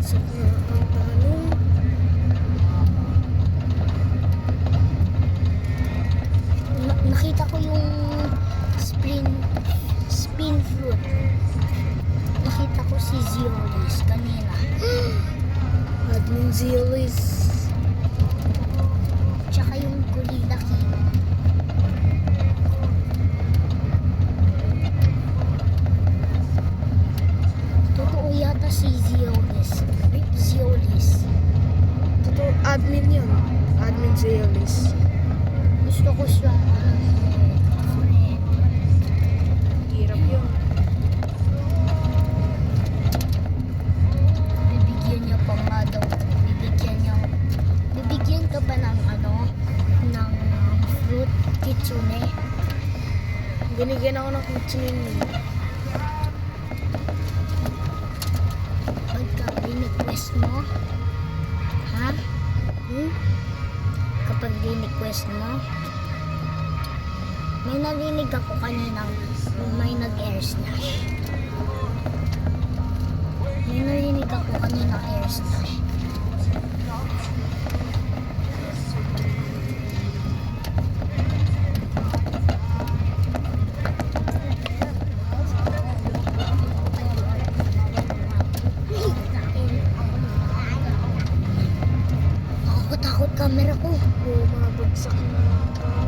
Bagsak na ang tanong. Nakita ko yung spin fruit. Nakita ko si Ziolis kanina. Admin Ziolis. Tsaka yung Gorilla King. Totoo yata si Ziolis. Rip Ziolis. Totoo, admin yun. Admin Ziolis. Gusto ko siya. Friend. Hirap yun. Bibigyan niya pa nga daw. Bibigyan ka ba ng ng fruit kitsune? Binigyan ako ng kitsune. Pagka request mo, ha? Kapag request mo, may narinig ako kaninang may nag-air slash. May narinig ako kaninang air slash. Takot camera ko. Oo, mga bagsak na ang tanong.